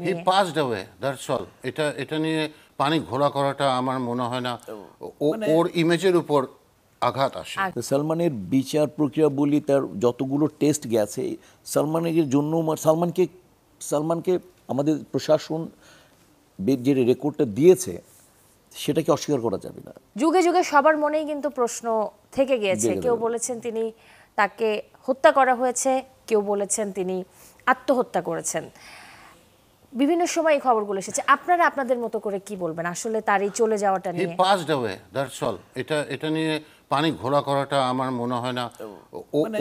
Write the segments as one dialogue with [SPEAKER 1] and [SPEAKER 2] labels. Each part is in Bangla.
[SPEAKER 1] He passed away, that's all. এটা নিয়ে পানি ঘোলা করাটা আমার মনে হয় না ওর ইমেজের উপর আঘাত আসে।
[SPEAKER 2] সালমানের বিচার প্রক্রিয়া বলি, তার যতগুলো টেস্ট গেছে সালমানের জন্য, সালমানকে আমাদের প্রশাসন যে রেকর্ডটা দিয়েছে সেটাকে অস্বীকার করা যাবে না।
[SPEAKER 3] যুগে যুগে সবার মনেই কিন্তু প্রশ্ন থেকে গিয়েছে। কেউ বলেছেন তিনি তাকে হত্যা করা হয়েছে, কেউ বলেছেন তিনি আত্মহত্যা করেছেন। বিভিন্ন সময় এই খবরগুলো এসেছে। আপনারা আপনাদের মতো করে কি বলবেন আসলে তার এই চলে যাওয়াটা নিয়ে?
[SPEAKER 1] হি পাসড অ্যাওয়ে, দ্যাটস অল। এটা নিয়ে পানি ঘোলা করাটা আমার মনে হয় না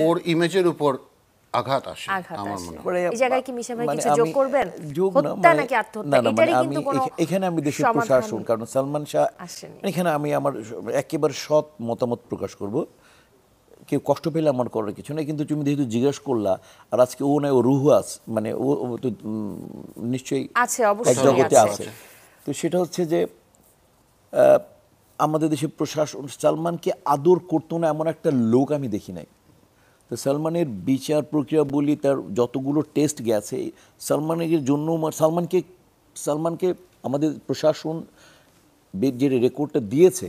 [SPEAKER 1] ওর ইমেজের উপর আঘাত আসে আমার মনে হয়।
[SPEAKER 3] এই জায়গায় কি মিশা ভাই কিছু যোগ করবেন? হত্যা নাকি আত্মহত্যা, এটারই কিন্তু কোনো
[SPEAKER 2] এখানে আমি দেশের প্রশাসন, কারণ সালমান শাহ এখানে আমি আমার একেবারে সৎ মতামত প্রকাশ করব। কেউ কষ্ট পেলে আমার করার কিছু নেই, কিন্তু তুমি যেহেতু জিজ্ঞাসা করলা, আর আজকে ও নাই, ও রুহুয়াস, মানে ও তো নিশ্চয়ই
[SPEAKER 3] আছে,
[SPEAKER 2] এক
[SPEAKER 3] অবশ্যই
[SPEAKER 2] জগতে
[SPEAKER 3] আছে।
[SPEAKER 2] আছে। তো সেটা হচ্ছে যে আমাদের দেশের প্রশাসন সালমানকে আদর করতো না এমন একটা লোক আমি দেখি নাই। তো সালমানের বিচার প্রক্রিয়া বলি, তার যতগুলো টেস্ট গেছে সালমানের জন্য, সালমানকে আমাদের প্রশাসন যে রেকর্ডটা দিয়েছে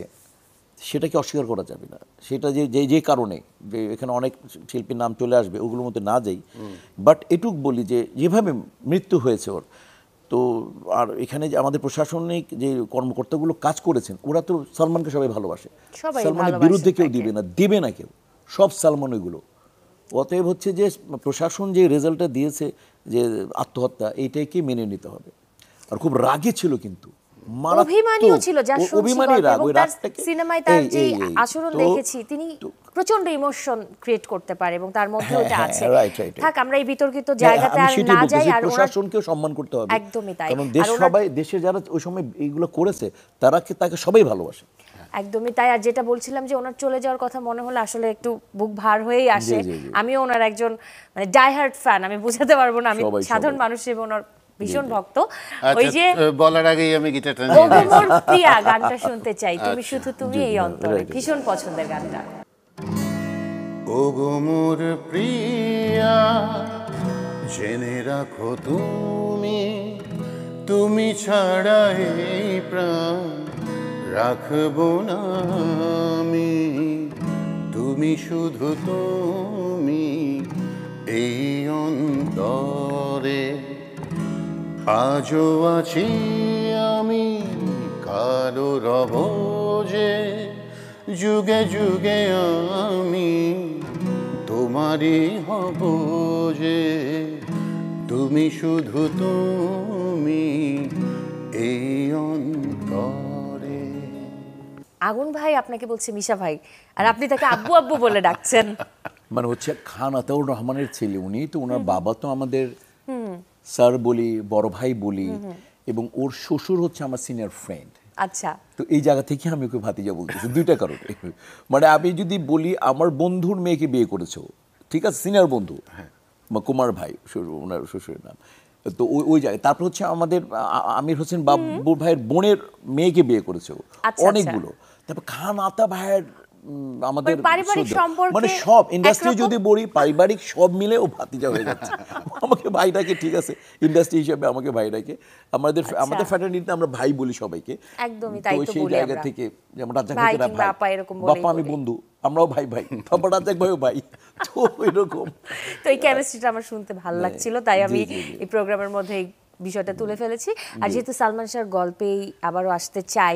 [SPEAKER 2] সেটাকে অস্বীকার করা যাবে না। সেটা যে কারণে, যে এখানে অনেক শিল্পীর নাম চলে আসবে, ওগুলোর মধ্যে না যাই, বাট এটুক বলি যে যেভাবে মৃত্যু হয়েছে ওর, তো আর এখানে যে আমাদের প্রশাসনিক যে কর্মকর্তাগুলো কাজ করেছেন, ওরা তো সালমানকে সবাই ভালোবাসে। সালমানের বিরুদ্ধে কেউ দিবে না কেউ, সব সালমান ওইগুলো। অতএব হচ্ছে যে প্রশাসন যে রেজাল্টটা দিয়েছে যে আত্মহত্যা, এইটাকে মেনে নিতে হবে। আর খুব রাগে ছিল, কিন্তু
[SPEAKER 3] অভিমানীও ছিল, যা শুনছি এবং তার সিনেমায় তার যে আচরণ দেখেছি, তিনি প্রচন্ড ইমোশন ক্রিয়েট করতে পারে এবং তার মধ্যে ওটা আছে। থাক, আমরা এই বিতর্কিত জায়গাতে আর না যাই। আর
[SPEAKER 2] প্রশাসনকেও সম্মান করতে হবে,
[SPEAKER 3] একদমই তাই।
[SPEAKER 2] কারণ দেশে যারা ওই সময় এইগুলো করেছে তাকে সবাই ভালোবাসে।
[SPEAKER 3] একদমই তাই। আর যেটা বলছিলাম যে ওনার চলে যাওয়ার কথা মনে হলে আসলে একটু বুক ভার হয়েই আসে। আমিও ওনার একজন মানে ডাই হার্ট ফ্যান, আমি বুঝাতে পারবো না, আমি সাধারণ মানুষ হিসেবে ওনার ভীষণ ভক্ত। ওই যে
[SPEAKER 1] বলার আগেই আমি গিটারটা
[SPEAKER 3] নিয়ে ওগো মোর প্রিয়া গানটা শুনতে চাই, তুমি শুধু তুমি এই অন্তরে, ভীষণ পছন্দের গানটা।
[SPEAKER 1] ওগো মোর প্রিয়া জেনে রাখো তুমি ছাড়া এই প্রাণ রাখবো না আমি, তুমি শুধু তুমি এই অন্তরে। আজও আছি আমি কালো রব যে, যুগে যুগে আমি তোমারই হব যে, তুমি শুধু তুমি এই অন্তরে।
[SPEAKER 3] আগুন ভাই আপনাকে বলছে মিশা ভাই, আর আপনি তাকে আব্বু আব্বু বলে ডাকছেন।
[SPEAKER 2] মানে হচ্ছে খান আতাউর রহমানের ছেলে উনি, তো ওনার বাবা তো আমাদের স্যার বলি, বড় ভাই বলি, এবং ওর শ্বশুর হচ্ছে আমার সিনিয়র ফ্রেন্ড।
[SPEAKER 3] আচ্ছা, তো
[SPEAKER 2] এই জায়গা থেকে আমি ওকে ভাতিজা বলতেছি দুইটা কারণে। মানে আমি যদি বলি আমার বন্ধুর মেয়েকে বিয়ে করেছো, ঠিক আছে, সিনিয়র বন্ধু, কুমার ভাই ওনার শ্বশুরের নাম, তো ওই জায়গায়। তারপর হচ্ছে আমাদের আমির হোসেন বাবুর ভাইয়ের বোনের মেয়েকে বিয়ে করেছে অনেকগুলো। তারপর খান আতা ভাইয়ের আমাদের
[SPEAKER 3] মানে
[SPEAKER 2] সব ইন্ডাস্ট্রি যদি বলি পারিবারিক সব মিলে ও ভাতিজা হয়ে যাচ্ছে। আমাকে ভাইটাকে, ঠিক আছে, ইন্ডাস্ট্রি হিসেবে আমাকে ভাইটাকে, আমাদের ফ্র্যাটার্নিটিতে আমরা ভাই বলি সবাইকে।
[SPEAKER 3] একদমই তাই। তো
[SPEAKER 2] সেই জায়গা থেকে যেমন রাজ্জাক ভাইকে ভাই, বাপ্পা আমি বন্ধু, আমরাও ভাই ভাই, তারপর রাজ্জাক ভাইও ভাই, তো এরকম।
[SPEAKER 3] তো এই কেমিস্ট্রিটা আমার শুনতে ভালো লাগছিল, তাই আমি এই প্রোগ্রামের মধ্যে এই বিষয়টা তুলে ফেলেছি। আর যেহেতু সালমান শাহর গল্পেই আবারও আসতে চাই।